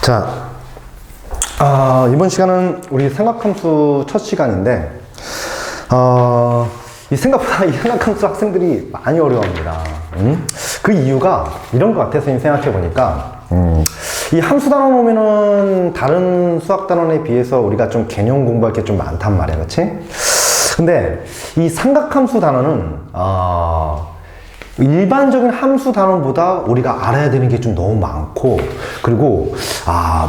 자, 이번 시간은 우리 생각함수 첫 시간인데, 이 생각보다 이 생각함수 학생들이 많이 어려워합니다. 그 이유가 이런 것 같아서 생각해보니까, 이 함수 단원 오면은 다른 수학 단원에 비해서 우리가 좀 개념 공부할 게 좀 많단 말이야, 그치? 근데 이 삼각함수 단원은, 일반적인 함수 단원보다 우리가 알아야 되는 게 좀 너무 많고, 그리고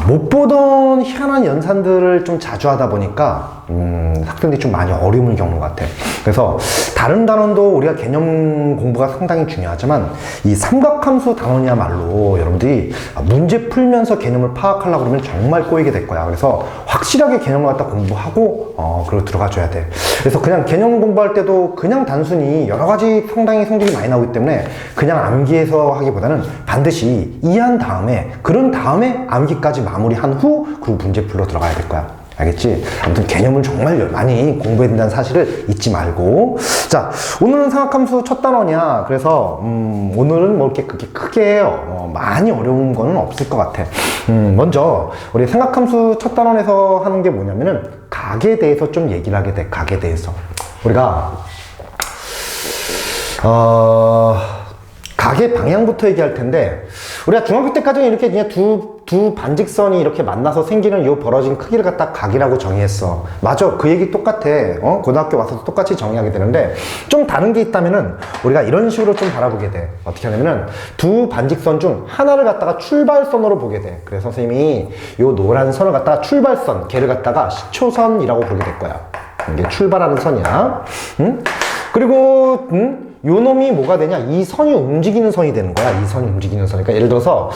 못 보던 희한한 연산들을 좀 자주 하다 보니까 학생들이 좀 많이 어려움을 겪는 것 같아. 그래서 다른 단원도 우리가 개념 공부가 상당히 중요하지만 이 삼각함수 단원이야말로 여러분들이 문제 풀면서 개념을 파악하려고 그러면 정말 꼬이게 될 거야. 그래서 확실하게 개념을 갖다 공부하고 그리고 들어가 줘야 돼. 그래서 그냥 개념 공부할 때도 그냥 단순히 여러 가지 상당히 성적이 많이 나오기 때문에 그냥 암기해서 하기보다는 반드시 이해한 다음에, 그런 다음에 암기까지 마무리한 후 그리고 문제 풀러 들어가야 될 거야. 알겠지? 아무튼 개념을 정말 많이 공부해야 된다는 사실을 잊지 말고. 자, 오늘은 삼각함수 첫 단원이야. 그래서 오늘은 뭐 이렇게 그렇게 크게 많이 어려운 거는 없을 것 같아. 먼저 우리 삼각함수 첫 단원에서 하는 게 뭐냐면은 각에 대해서 좀 얘기를 하게 돼. 각에 대해서 우리가 각의 방향부터 얘기할 텐데, 우리가 중학교 때까지는 이렇게 그냥 두 반직선이 이렇게 만나서 생기는 요 벌어진 크기를 갖다 각이라고 정의했어. 맞아. 그 얘기 똑같아. 고등학교 와서도 똑같이 정의하게 되는데, 좀 다른 게 있다면은 우리가 이런 식으로 좀 바라보게 돼. 어떻게 하냐면은 두 반직선 중 하나를 갖다가 출발선으로 보게 돼. 그래서 선생님이 요 노란 선을 갖다가 출발선, 걔를 갖다가 시초선이라고 부르게 될 거야. 이게 출발하는 선이야. 그리고 요 놈이 뭐가 되냐? 이 선이 움직이는 선이 되는 거야. 이 선이 움직이는 선. 그러니까 예를 들어서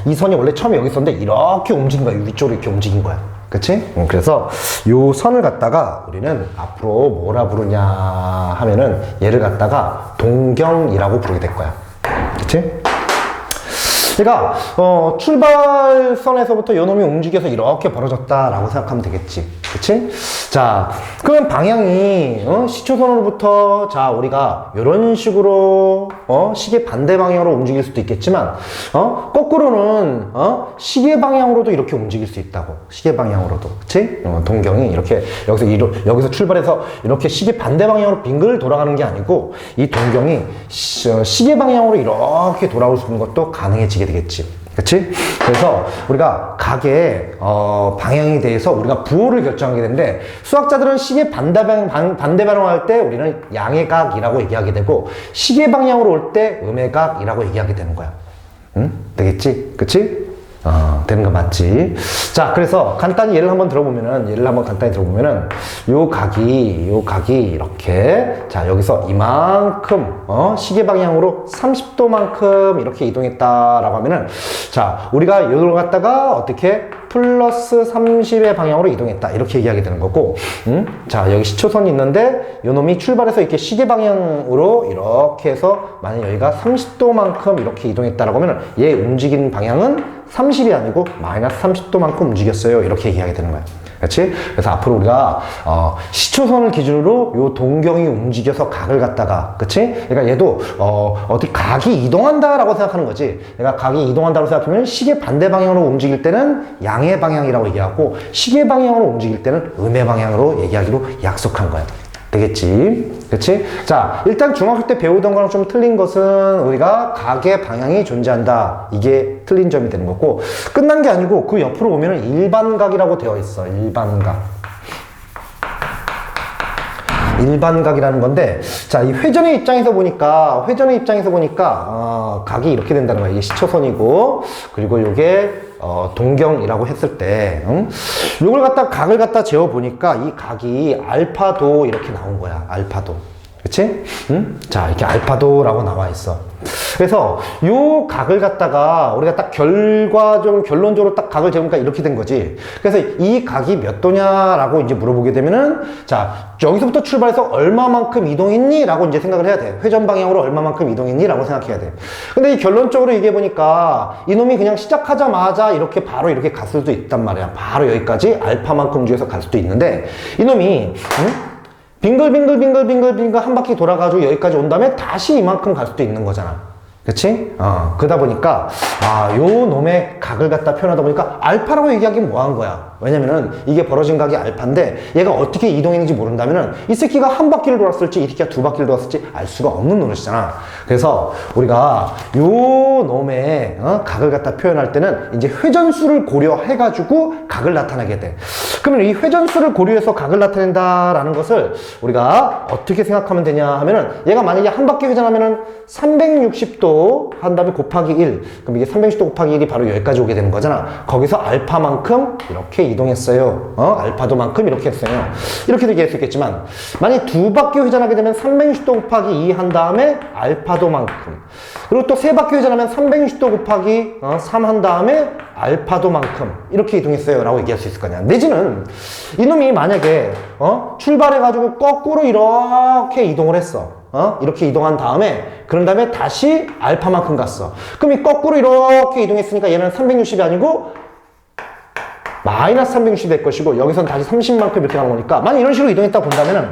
이 선이 원래 처음에 여기 있었는데 이렇게 움직인 거야. 위쪽으로 이렇게 움직인 거야. 그치? 그래서 요 선을 갖다가 우리는 앞으로 뭐라 부르냐 하면은 얘를 갖다가 동경이라고 부르게 될 거야. 그치? 그러니까 출발선에서부터 요 놈이 움직여서 이렇게 벌어졌다라고 생각하면 되겠지. 그치? 자, 그럼 방향이 시초선으로부터 자 우리가 이런 식으로 시계 반대 방향으로 움직일 수도 있겠지만 거꾸로는 시계 방향으로도 이렇게 움직일 수 있다고. 시계 방향으로도. 그치? 동경이 이렇게 여기서 출발해서 이렇게 시계 반대 방향으로 빙글 돌아가는 게 아니고, 이 동경이 시계 방향으로 이렇게 돌아올 수 있는 것도 가능해지게 되겠지. 그치? 그래서 우리가 각의 방향에 대해서 우리가 부호를 결정하게 되는데, 수학자들은 시계 반대 방향으로 할 때 우리는 양의 각이라고 얘기하게 되고, 시계 방향으로 올 때 음의 각이라고 얘기하게 되는 거야. 응? 되겠지? 그치? 되는 거 맞지? 자, 그래서 간단히 예를 한번 들어보면은, 요 각이 이렇게, 자, 여기서 이만큼, 시계 방향으로 30도만큼 이렇게 이동했다라고 하면은, 자, 우리가 요걸 갖다가 어떻게 플러스 30의 방향으로 이동했다. 이렇게 얘기하게 되는 거고, 자, 여기 시초선이 있는데, 요 놈이 출발해서 이렇게 시계 방향으로 이렇게 해서, 만약 여기가 30도만큼 이렇게 이동했다라고 하면은, 얘 움직이는 방향은 30이 아니고 마이너스 30도만큼 움직였어요. 이렇게 얘기하게 되는 거야. 그렇지? 그래서 앞으로 우리가 시초선을 기준으로 요 동경이 움직여서 각을 갖다가, 그치? 그러니까 얘도 어디 각이 이동한다라고 생각하는 거지. 내가 각이 이동한다고 생각하면 시계 반대 방향으로 움직일 때는 양의 방향이라고 얘기하고, 시계 방향으로 움직일 때는 음의 방향으로 얘기하기로 약속한 거야. 되겠지? 그치? 자, 일단 중학교 때 배우던 거랑 좀 틀린 것은 우리가 각의 방향이 존재한다. 이게 틀린 점이 되는 거고, 끝난 게 아니고 그 옆으로 보면은 일반각이라고 되어 있어. 일반각이라는 건데, 자, 이 회전의 입장에서 보니까 각이 이렇게 된다는 거야. 이게 시초선이고, 그리고 요게 동경이라고 했을 때, 요걸 갖다 각을 갖다 재어 보니까 이 각이 알파도 이렇게 나온 거야. 알파도. 그치? 자, 이렇게 알파도라고 나와 있어. 그래서 요 각을 갖다가 우리가 딱 결론적으로 딱 각을 재보니까 이렇게 된 거지. 그래서 이 각이 몇 도냐라고 이제 물어보게 되면은, 자, 여기서부터 출발해서 얼마만큼 이동했니? 라고 이제 생각을 해야 돼. 회전 방향으로 얼마만큼 이동했니? 라고 생각해야 돼. 근데 이 결론적으로 얘기해 보니까 이놈이 그냥 시작하자마자 이렇게 바로 이렇게 갔을 수도 있단 말이야. 바로 여기까지 알파만큼 움직여서 갈 수도 있는데, 이놈이 빙글빙글 한 바퀴 돌아가지고 여기까지 온 다음에 다시 이만큼 갈 수도 있는 거잖아. 그치? 그러다 보니까, 요 놈의 각을 갖다 표현하다 보니까 알파라고 얘기하기 뭐한 거야. 왜냐면은 이게 벌어진 각이 알파인데 얘가 어떻게 이동했는지 모른다면은 이 새끼가 한 바퀴를 돌았을지 이 새끼가 두 바퀴를 돌았을지 알 수가 없는 노릇이잖아. 그래서 우리가 요 놈의 각을 갖다 표현할 때는 이제 회전수를 고려해가지고 각을 나타내게 돼. 그러면 이 회전수를 고려해서 각을 나타낸다라는 것을 우리가 어떻게 생각하면 되냐 하면은 얘가 만약에 한 바퀴 회전하면은 360도 한 다음에 곱하기 1. 그럼 이게 360도 곱하기 1이 바로 여기까지 오게 되는 거잖아. 거기서 알파만큼 이렇게 이동했어요. 알파도만큼 이렇게 했어요. 이렇게도 얘기할 수 있겠지만 만약에 두 바퀴 회전하게 되면 360도 곱하기 2 한 다음에 알파도만큼. 그리고 또 세 바퀴 회전하면 360도 곱하기 3 한 다음에 알파도만큼 이렇게 이동했어요 라고 얘기할 수 있을 거냐. 내지는 이놈이 만약에 출발해가지고 거꾸로 이렇게 이동을 했어. 이렇게 이동한 다음에 그런 다음에 다시 알파만큼 갔어. 그럼 이 거꾸로 이렇게 이동했으니까 얘는 360이 아니고 마이너스 360이 될 것이고 여기선 다시 30만큼 이렇게 가는 거니까 만약 이런 식으로 이동했다 본다면은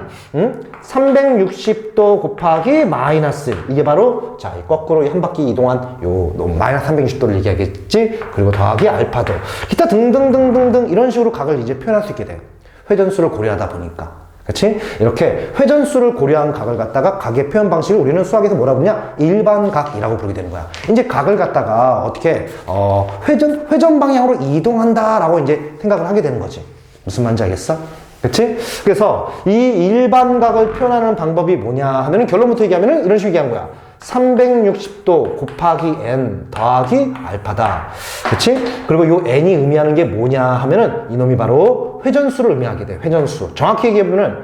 360도 곱하기 마이너스 이게 바로 자 거꾸로 한 바퀴 이동한 요 마이너스 360도를 얘기하겠지. 그리고 더하기 알파도 기타 등등등등등 이런 식으로 각을 이제 표현할 수 있게 돼요. 회전수를 고려하다 보니까. 그치? 이렇게 회전수를 고려한 각을 갖다가 각의 표현 방식을 우리는 수학에서 뭐라 부르냐? 일반각이라고 부르게 되는 거야. 이제 각을 갖다가 어떻게, 회전 방향으로 이동한다라고 이제 생각을 하게 되는 거지. 무슨 말인지 알겠어? 그치? 그래서 이 일반각을 표현하는 방법이 뭐냐 하면은 결론부터 얘기하면은 이런 식으로 얘기한 거야. 360도 곱하기 n 더하기 알파다. 그치? 그리고 요 n이 의미하는 게 뭐냐 하면은 이놈이 바로 회전수를 의미하게 돼. 회전수. 정확히 얘기해보면은,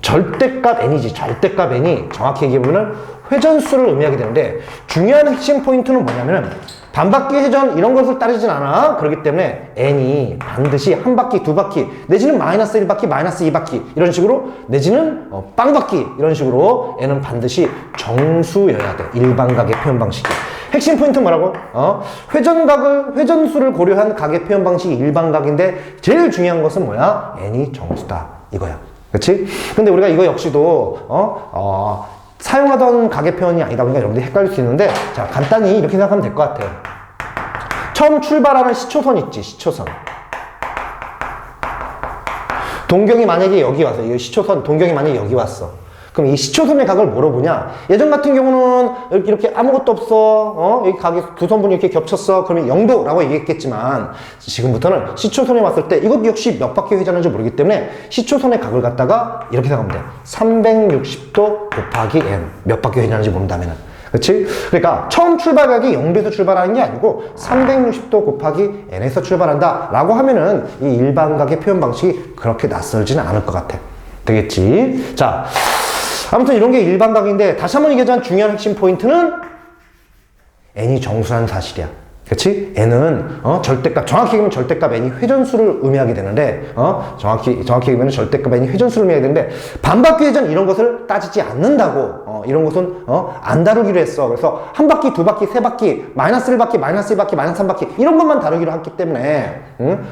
절대값 n이지. 절대값 n이 정확히 얘기해보면은 회전수를 의미하게 되는데 중요한 핵심 포인트는 뭐냐면은 반바퀴 회전 이런 것을 따르진 않아. 그렇기 때문에 n이 반드시 한 바퀴, 두 바퀴 내지는 마이너스 1바퀴, 마이너스 2바퀴 이런 식으로 내지는 빵바퀴 이런 식으로 n은 반드시 정수여야 돼. 일반각의 표현 방식이. 핵심 포인트 뭐라고? 회전수를 고려한 각의 표현 방식이 일반각인데 제일 중요한 것은 뭐야? n이 정수다. 이거야. 그치? 근데 우리가 이거 역시도 사용하던 각의 표현이 아니다 보니까 여러분들이 헷갈릴 수 있는데 자 간단히 이렇게 생각하면 될 것 같아요. 처음 출발하는 시초선 있지. 시초선. 동경이 만약에 여기 왔어. 이 시초선 동경이 만약에 여기 왔어. 그럼 이 시초선의 각을 뭐로 보냐? 예전 같은 경우는 이렇게 아무것도 없어. 여기 각이 두 선분이 이렇게 겹쳤어. 그러면 0도라고 얘기했겠지만 지금부터는 시초선에 왔을 때 이것 역시 몇 바퀴 회전하는지 모르기 때문에 시초선의 각을 갖다가 이렇게 생각하면 돼. 360도 곱하기 n. 몇 바퀴 회전하는지 모른다면은. 그치? 그러니까 처음 출발각이 0도에서 출발하는 게 아니고 360도 곱하기 n에서 출발한다 라고 하면은 이 일반각의 표현 방식이 그렇게 낯설지는 않을 것 같아. 되겠지? 자, 아무튼 이런 게 일반각인데 다시 한번 얘기하자면 중요한 핵심 포인트는 n이 정수라는 사실이야. 그치? n은 절대값, 정확히 얘기하면 절대값 n이 회전수를 의미하게 되는데 정확히 얘기하면 절대값 n이 회전수를 의미하게 되는데 반바퀴 회전 이런 것을 따지지 않는다고. 이런 것은 안 다루기로 했어. 그래서 한 바퀴, 두 바퀴, 세 바퀴, 마이너스 1바퀴, 마이너스 2바퀴, 마이너스 3바퀴 이런 것만 다루기로 했기 때문에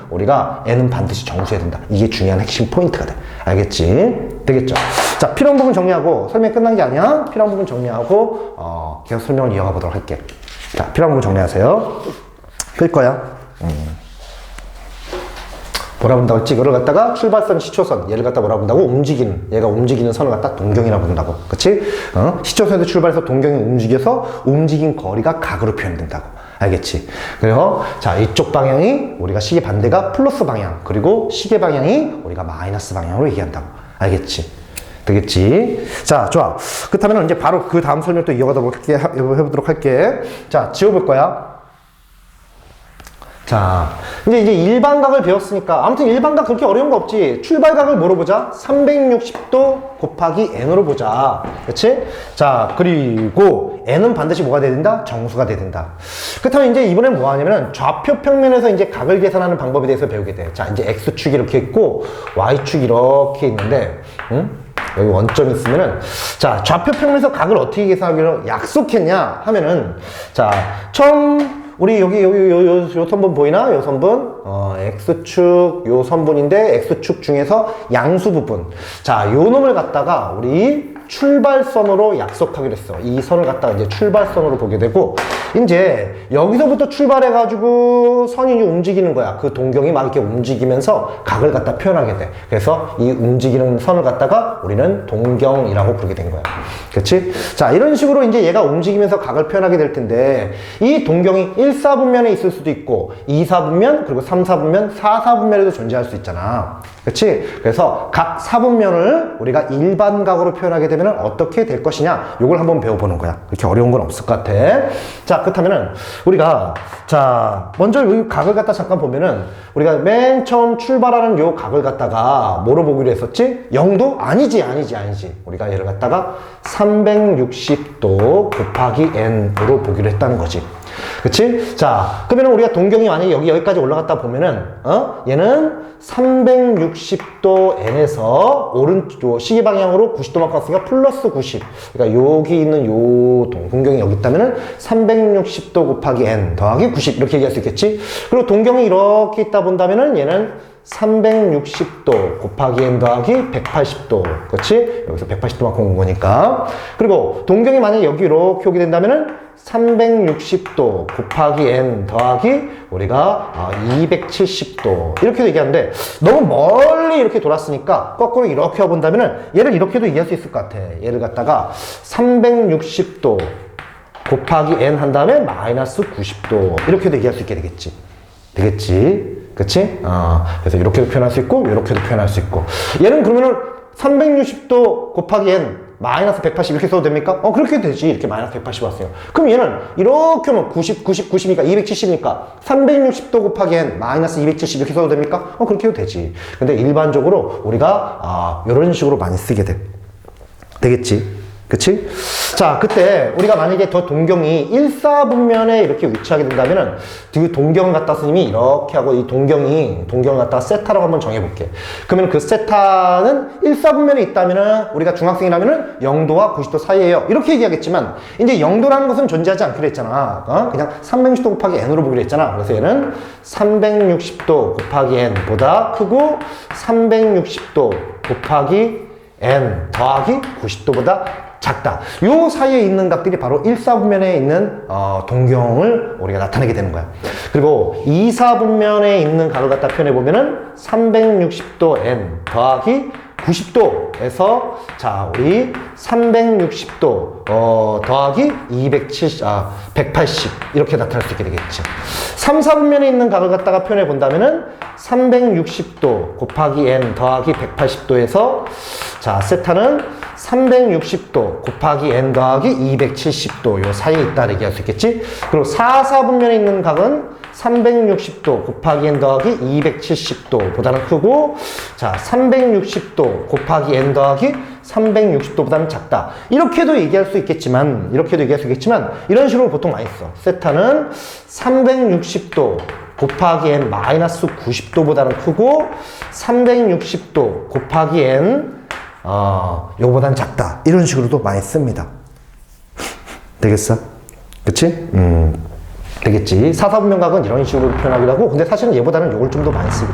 우리가 n은 반드시 정수해야 된다. 이게 중요한 핵심 포인트가 돼. 알겠지? 되겠죠? 자, 필요한 부분 정리하고 설명이 끝난 게 아니야. 필요한 부분 정리하고 계속 설명을 이어가 보도록 할게. 자, 필요한 부분 정리하세요. 끌 거야. 뭐라 본다고 했지? 이거를 갖다가 출발선, 시초선, 얘를 갖다 뭐라 본다고? 얘가 움직이는 선을 갖다 동경이라 본다고. 그치? 시초선에서 출발해서 동경이 움직여서 움직인 거리가 각으로 표현된다고. 알겠지? 그래서 자, 이쪽 방향이 우리가 시계 반대가 플러스 방향, 그리고 시계 방향이 우리가 마이너스 방향으로 얘기한다고. 알겠지? 되겠지? 자, 좋아. 그렇다면 이제 바로 그 다음 설명 또 해보도록 할게. 자, 지워볼 거야. 자, 이제 일반각을 배웠으니까 아무튼 일반각 그렇게 어려운 거 없지. 출발각을 뭐로 보자? 360도 곱하기 n으로 보자. 그치? 자, 그리고 n은 반드시 뭐가 돼야 된다? 정수가 돼야 된다. 그렇다면 이제 이번엔 뭐 하냐면은 좌표 평면에서 이제 각을 계산하는 방법에 대해서 배우게 돼. 자, 이제 x축이 이렇게 있고 y축이 이렇게 있는데 여기 원점이 있으면은 자, 좌표 평면에서 각을 어떻게 계산하기로 약속했냐 하면은 자, 처음 우리 여기 요 선분 보이나? 요 선분 x축 요 선분인데 x축 중에서 양수 부분 자, 요 놈을 갖다가 우리 출발선으로 약속하기로 했어. 이 선을 갖다가 이제 출발선으로 보게 되고, 이제 여기서부터 출발해가지고 선이 이제 움직이는 거야. 그 동경이 막 이렇게 움직이면서 각을 갖다 표현하게 돼. 그래서 이 움직이는 선을 갖다가 우리는 동경이라고 부르게 된 거야. 그치? 자, 이런 식으로 이제 얘가 움직이면서 각을 표현하게 될 텐데, 이 동경이 1, 4분면에 있을 수도 있고, 2, 4분면, 그리고 3, 4분면, 4, 4분면에도 존재할 수 있잖아. 그치? 그래서 각 4분면을 우리가 일반각으로 표현하게 되면 어떻게 될 것이냐, 요걸 한번 배워보는 거야. 그렇게 어려운 건 없을 것 같아. 자, 그렇다면은 우리가, 자, 먼저 이 각을 갖다 잠깐 보면은, 우리가 맨 처음 출발하는 요 각을 갖다가 뭐로 보기로 했었지? 0도? 아니지. 우리가 얘를 갖다가 360도 곱하기 n으로 보기로 했다는 거지. 그치? 자, 그러면 우리가 동경이 만약에 여기까지 올라갔다 보면은, 얘는 360도 n에서 오른쪽 시계 방향으로 90도만 갔으니까 플러스 90. 그러니까 여기 있는 요 동경이 여기 있다면은 360도 곱하기 n 더하기 90 이렇게 얘기할 수 있겠지? 그리고 동경이 이렇게 있다 본다면은 얘는 360도 곱하기 n 더하기 180도. 그렇지? 여기서 180도만큼 온 거니까. 그리고 동경이 만약에 여기 이렇게 오게 된다면은 360도 곱하기 n 더하기 우리가 270도 이렇게도 얘기하는데, 너무 멀리 이렇게 돌았으니까 거꾸로 이렇게 와본다면은 얘를 이렇게도 얘기할 수 있을 것 같아. 얘를 갖다가 360도 곱하기 n 한 다음에 마이너스 90도 이렇게도 얘기할 수 있게 되겠지. 그치? 그래서 이렇게도 표현할 수 있고, 이렇게도 표현할 수 있고. 얘는 그러면은 360도 곱하기 n 마이너스 180 이렇게 써도 됩니까? 그렇게 되지. 이렇게 마이너스 180 왔어요. 그럼 얘는 이렇게 하면 90, 90이니까 270이니까 360도 곱하기 n 마이너스 270 이렇게 써도 됩니까? 그렇게 해도 되지. 근데 일반적으로 우리가 이런 식으로 많이 쓰게 되겠지. 그치? 자, 그때 우리가 만약에 더 동경이 1, 4분면에 이렇게 위치하게 된다면은 그 동경을 갖다 스님이 이렇게 하고 이 동경을 갖다가 세타라고 한번 정해볼게. 그러면 그 세타는 1, 4분면에 있다면은 우리가 중학생이라면은 0도와 90도 사이에요. 이렇게 얘기하겠지만 이제 0도라는 것은 존재하지 않기로 했잖아. 그냥 360도 곱하기 n으로 보기로 했잖아. 그래서 얘는 360도 곱하기 n보다 크고 360도 곱하기 n 더하기 90도보다 작다. 요 사이에 있는 각들이 바로 1, 4분면에 있는 동경을 우리가 나타내게 되는 거야. 그리고 2, 4분면에 있는 각을 갖다 표현해 보면은 360도 n 더하기 90도에서 자, 우리 360도 더하기 180 이렇게 나타날 수 있게 되겠죠. 3, 4분면에 있는 각을 갖다가 표현해 본다면은 360도 곱하기 n 더하기 180도에서 자, 세타는 360도 곱하기 n 더하기 270도 요 사이에 있다 얘기할 수 있겠지. 그리고 4, 4분면에 있는 각은 360도 곱하기 n 더하기 270도보다는 크고, 자, 360도 곱하기 n 더하기 360도보다는 작다. 이렇게도 얘기할 수 있겠지만, 이런 식으로 보통 많이 써. 세타는 360도 곱하기 n 마이너스 90도보다는 크고, 360도 곱하기 n 요거보다는 작다. 이런 식으로도 많이 씁니다. 되겠어? 그치? 되겠지. 4, 4분면각은 이런 식으로 표현하기도 하고, 근데 사실은 얘보다는 요걸 좀 더 많이 쓰고.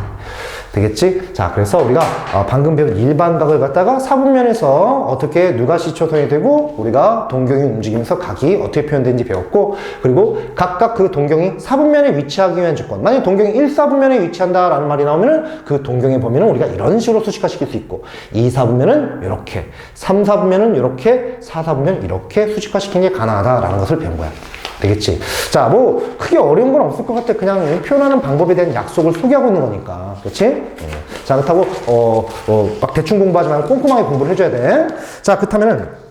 되겠지? 자, 그래서 우리가 방금 배운 일반각을 갖다가 4분면에서 어떻게 누가 시초선이 되고 우리가 동경이 움직이면서 각이 어떻게 표현되는지 배웠고, 그리고 각각 그 동경이 4분면에 위치하기 위한 조건. 만약에 동경이 1, 4분면에 위치한다라는 말이 나오면은 그 동경의 범위는 우리가 이런 식으로 수식화시킬 수 있고, 2, 4분면은 이렇게, 3, 4분면은 이렇게, 4, 4분면 이렇게 수식화시키는 게 가능하다라는 것을 배운 거야. 되겠지? 자, 뭐 크게 어려운 건 없을 것 같아. 그냥 표현하는 방법에 대한 약속을 소개하고 있는 거니까. 그렇지? 자, 그렇다고 막 대충 공부하지 말고 꼼꼼하게 공부를 해줘야 돼. 자, 그렇다면은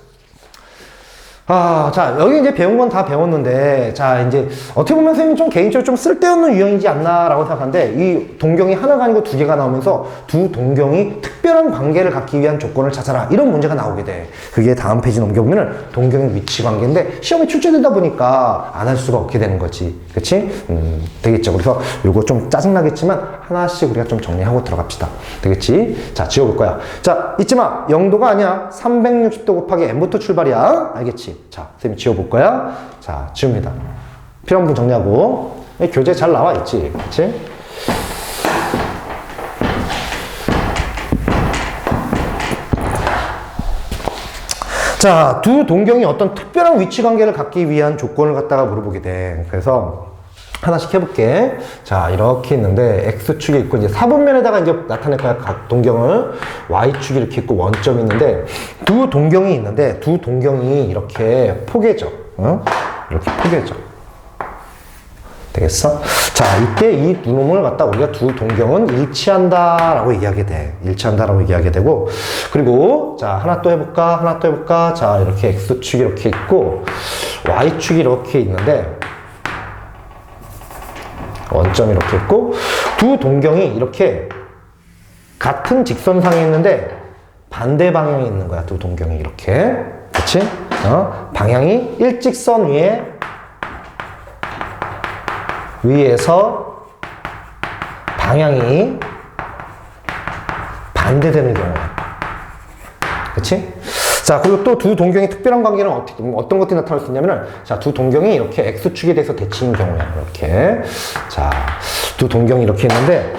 자, 여기 이제 배운 건 다 배웠는데, 자, 이제 어떻게 보면 선생님이 좀 개인적으로 좀 쓸데없는 유형이지 않나라고 생각하는데, 이 동경이 하나가 아니고 두 개가 나오면서 두 동경이 특별한 관계를 갖기 위한 조건을 찾아라. 이런 문제가 나오게 돼. 그게 다음 페이지 넘겨보면은 동경의 위치 관계인데, 시험에 출제되다 보니까 안 할 수가 없게 되는 거지. 그치? 되겠죠. 그래서 요거 좀 짜증나겠지만, 하나씩 우리가 좀 정리하고 들어갑시다. 되겠지? 자, 지워볼 거야. 자, 잊지 마. 0도가 아니야. 360도 곱하기 n부터 출발이야. 알겠지? 자, 선생님이 지워볼 거야. 자, 지웁니다. 필요한 부분 정리하고. 교재 잘 나와 있지? 그치? 자, 두 동경이 어떤 특별한 위치 관계를 갖기 위한 조건을 갖다가 물어보게 돼. 그래서 하나씩 해볼게. 자, 이렇게 있는데 X축이 있고 이제 사분면에다가 이제 나타낼 거야. 각 동경을. Y축이 이렇게 있고 원점이 있는데 두 동경이 있는데 두 동경이 이렇게 포개져. 응? 이렇게 포개져. 되겠어? 자, 이때 이 두 놈을 갖다 우리가 두 동경은 일치한다라고 얘기하게 돼. 일치한다라고 얘기하게 되고, 그리고 자, 하나 또 해볼까? 하나 또 해볼까? 자, 이렇게 X축이 이렇게 있고 Y축이 이렇게 있는데 원점이 이렇게 있고 두 동경이 이렇게 같은 직선상에 있는데 반대 방향에 있는 거야. 두 동경이 이렇게. 그치? 방향이 일직선 위에서 방향이 반대되는 경우야. 그치? 자, 그리고 또 두 동경의 특별한 관계는 어떤 것들이 나타날 수 있냐면은, 자, 두 동경이 이렇게 X축에 대해서 대칭인 경우야. 이렇게. 자, 두 동경이 이렇게 있는데,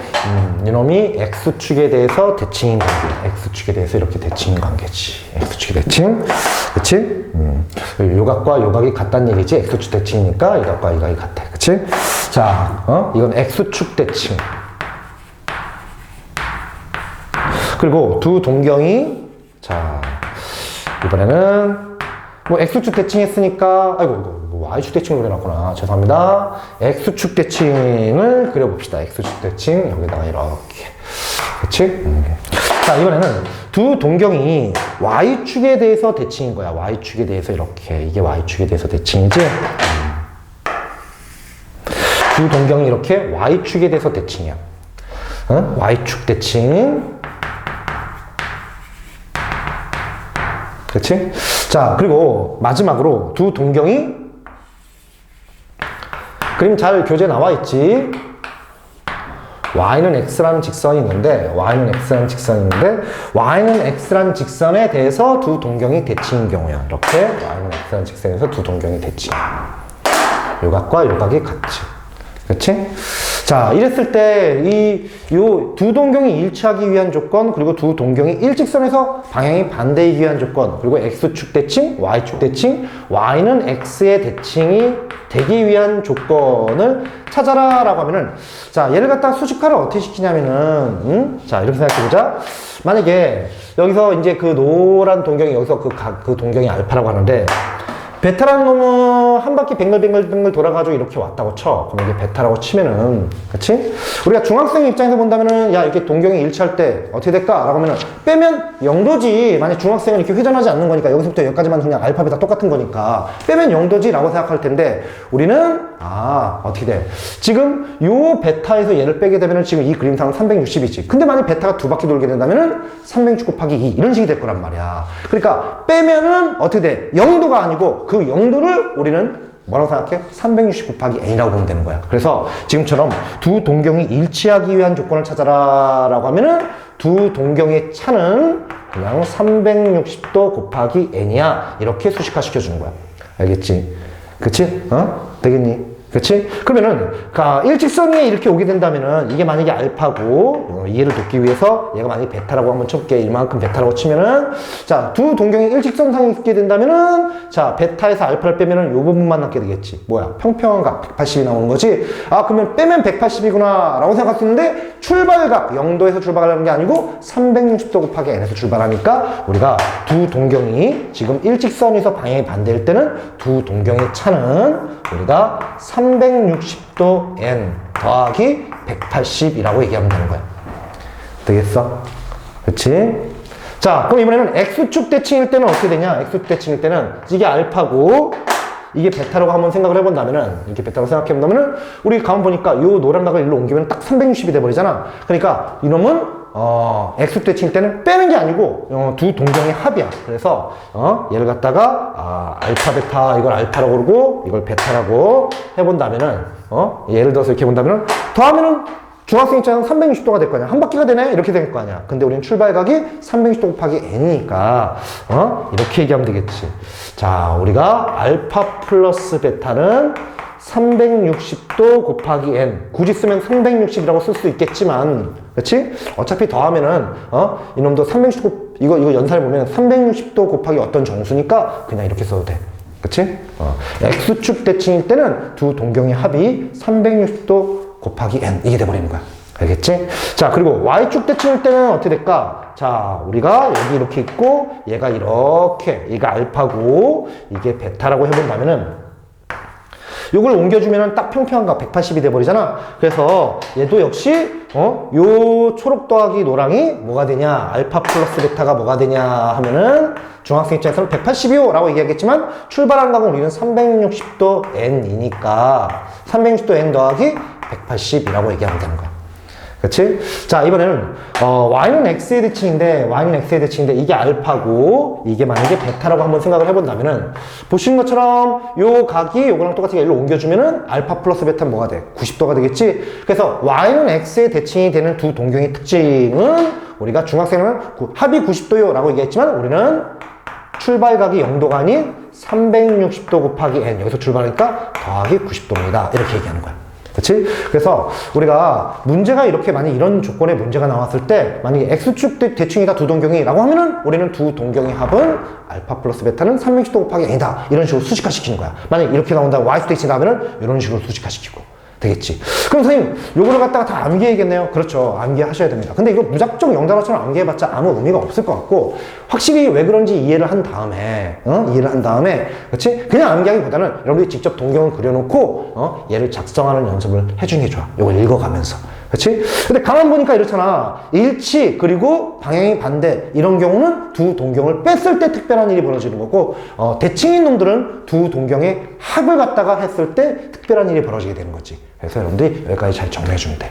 이놈이 X축에 대해서 대칭인 관계야. X축에 대해서 이렇게 대칭인 관계지. X축의 대칭. 그치? 요각과 요각이 같다는 얘기지. X축 대칭이니까 요각과 요각이 같아. 그치? 자, 이건 X축 대칭. 그리고 두 동경이, 자, 이번에는 뭐 X축 대칭했으니까, 아이고, 뭐 Y축 대칭을 그려놨구나. 죄송합니다. X축 대칭을 그려봅시다. X축 대칭. 여기다가 이렇게. 그치? 자, 이번에는 두 동경이 Y축에 대해서 대칭인 거야. Y축에 대해서 이렇게. 이게 Y축에 대해서 대칭이지? 두 동경이 이렇게 Y축에 대해서 대칭이야. Y축 대칭. 그치? 자, 그리고 마지막으로 두 동경이 그림 잘 교재 나와 있지? Y는 X라는 직선이 있는데 Y는 X라는 직선에 대해서 두 동경이 대칭인 경우야. 이렇게 Y는 X라는 직선에서 두 동경이 대칭. 요각과 요각이 같지. 그치? 자, 이랬을 때 요 두 동경이 일치하기 위한 조건, 그리고 두 동경이 일직선에서 방향이 반대이기 위한 조건, 그리고 X축 대칭, Y축 대칭, Y는 X의 대칭이 되기 위한 조건을 찾아라 라고 하면은, 자, 얘를 갖다 수식화를 어떻게 시키냐면은, 자, 이렇게 생각해보자. 만약에 여기서 이제 그 노란 동경이 여기서 그 동경이 알파라고 하는데, 베타라는 놈은 한 바퀴 뱅글뱅글 돌아가지고 이렇게 왔다고 쳐. 그럼 이게 베타라고 치면은, 그치? 우리가 중학생 입장에서 본다면은, 야, 이렇게 동경이 일치할 때 어떻게 될까? 라고 하면은, 빼면 0도지. 만약 중학생은 이렇게 회전하지 않는 거니까, 여기서부터 여기까지만 그냥 알파, 베타 똑같은 거니까, 빼면 0도지. 라고 생각할 텐데, 우리는, 어떻게 돼? 지금 요 베타에서 얘를 빼게 되면은 지금 이 그림상은 360이지. 근데 만약 베타가 두 바퀴 돌게 된다면은, 360 곱하기 2. 이런 식이 될 거란 말이야. 그러니까, 빼면은 어떻게 돼? 0도가 아니고, 그 0도를 우리는 뭐라고 생각해? 360 곱하기 n이라고 보면 되는 거야. 그래서 지금처럼 두 동경이 일치하기 위한 조건을 찾아라 라고 하면은 두 동경의 차는 그냥 360도 곱하기 n이야. 이렇게 수식화 시켜주는 거야. 알겠지? 그치? 되겠니? 그치? 그러면은, 일직선 위에 이렇게 오게 된다면은, 이게 만약에 알파고, 이해를 돕기 위해서, 얘가 만약에 베타라고 한번 쳐볼게. 이만큼 베타라고 치면은, 자, 두 동경이 일직선상에 있게 된다면은, 자, 베타에서 알파를 빼면은 요 부분만 남게 되겠지. 뭐야? 평평한 각 180이 나오는 거지? 그러면 빼면 180이구나. 라고 생각할 수 있는데, 출발각, 0도에서 출발하는 게 아니고, 360도 곱하기 n에서 출발하니까, 우리가 두 동경이 지금 일직선에서 방향이 반대일 때는, 두 동경의 차는, 우리가 360도 n 더하기 180이라고 얘기하면 되는 거야. 되겠어? 그치? 자, 그럼 이번에는 X축 대칭일 때는 어떻게 되냐? X축 대칭일 때는 이게 알파고 이게 베타라고 한번 생각을 해본다면은, 이렇게 베타라고 생각해본다면은, 우리 가만 보니까 요 노란 각을 일로 옮기면 딱 360이 돼버리잖아. 그러니까 이놈은 X축 대칭일 때는 빼는 게 아니고 두 동경의 합이야. 그래서 얘를 갖다가 알파 베타 이걸 알파라고 그러고 이걸 베타라고 해본다면은 예를 들어서 이렇게 본다면은 더하면은 중학생 입장에서 360도가 될 거 아니야. 한 바퀴가 되네? 이렇게 될 거 아니야. 근데 우리는 출발각이 360도 곱하기 n이니까 이렇게 얘기하면 되겠지. 자, 우리가 알파 플러스 베타는 360도 곱하기 n. 굳이 쓰면 360이라고 쓸 수 있겠지만, 그치? 어차피 더하면은, 이놈도 이거 연산해 보면 360도 곱하기 어떤 정수니까 그냥 이렇게 써도 돼. 그치? X축 대칭일 때는 두 동경의 합이 360도 곱하기 n 이게 돼버리는 거야. 알겠지? 자, 그리고 Y축 대칭일 때는 어떻게 될까? 자, 우리가 여기 이렇게 있고 얘가 이렇게, 얘가 알파고 이게 베타라고 해본다면은 요걸 옮겨주면은 딱 평평한가 180이 돼버리잖아. 그래서 얘도 역시 요 초록 더하기 노랑이 뭐가 되냐, 알파 플러스 베타가 뭐가 되냐 하면은 중학생 입장에서는 180이요 라고 얘기하겠지만 출발한 각은 우리는 360도 n이니까 360도 n 더하기 180이라고 얘기하면 되는 거야. 그치? 자, 이번에는 y는 x의 대칭인데 이게 알파고 이게 만약에 베타라고 한번 생각을 해본다면은 보시는 것처럼 요 각이 요거랑 똑같이 일로 옮겨주면은 알파 플러스 베타는 뭐가 돼? 90도가 되겠지? 그래서 y는 x의 대칭이 되는 두 동경의 특징은 우리가 중학생은 합이 90도요 라고 얘기했지만 우리는 출발각이 0도가 아닌 360도 곱하기 n 여기서 출발하니까 더하기 90도입니다 이렇게 얘기하는 거야. 그치? 그래서 우리가 문제가 이렇게 만약 이런 조건의 문제가 나왔을 때 만약에 X축 대칭이다 두 동경이 라고 하면은 우리는 두 동경의 합은 알파 플러스 베타는 360도 곱하기 n이다 이런 식으로 수식화 시키는 거야. 만약 이렇게 나온다 Y축 대칭이다 하면은 이런 식으로 수식화 시키고 되겠지. 그럼 선생님 요거를 갖다가 다 암기해야겠네요. 그렇죠. 암기하셔야 됩니다. 근데 이거 무작정 영단어처럼 암기해봤자 아무 의미가 없을 것 같고 확실히 왜 그런지 이해를 한 다음에 그렇지? 그냥 암기하기보다는 여러분들이 직접 동경을 그려놓고 얘를 작성하는 연습을 해주는 게 좋아. 요걸 읽어가면서. 그렇지? 근데 가만 보니까 이렇잖아. 일치 그리고 방향이 반대 이런 경우는 두 동경을 뺐을 때 특별한 일이 벌어지는 거고 대칭인 놈들은 두 동경의 합을 갖다가 했을 때 특별한 일이 벌어지게 되는 거지. 그래서 여러분들이 여기까지 잘 정리해주면 돼.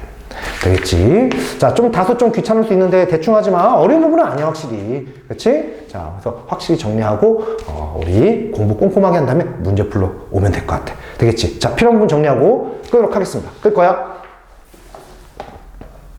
되겠지? 자, 다소 좀 귀찮을 수 있는데 대충 하지 마. 어려운 부분은 아니야, 확실히. 그치? 자, 그래서 확실히 정리하고, 우리 공부 꼼꼼하게 한 다음에 문제 풀러 오면 될 것 같아. 되겠지? 자, 필요한 부분 정리하고 끄도록 하겠습니다. 끌 거야?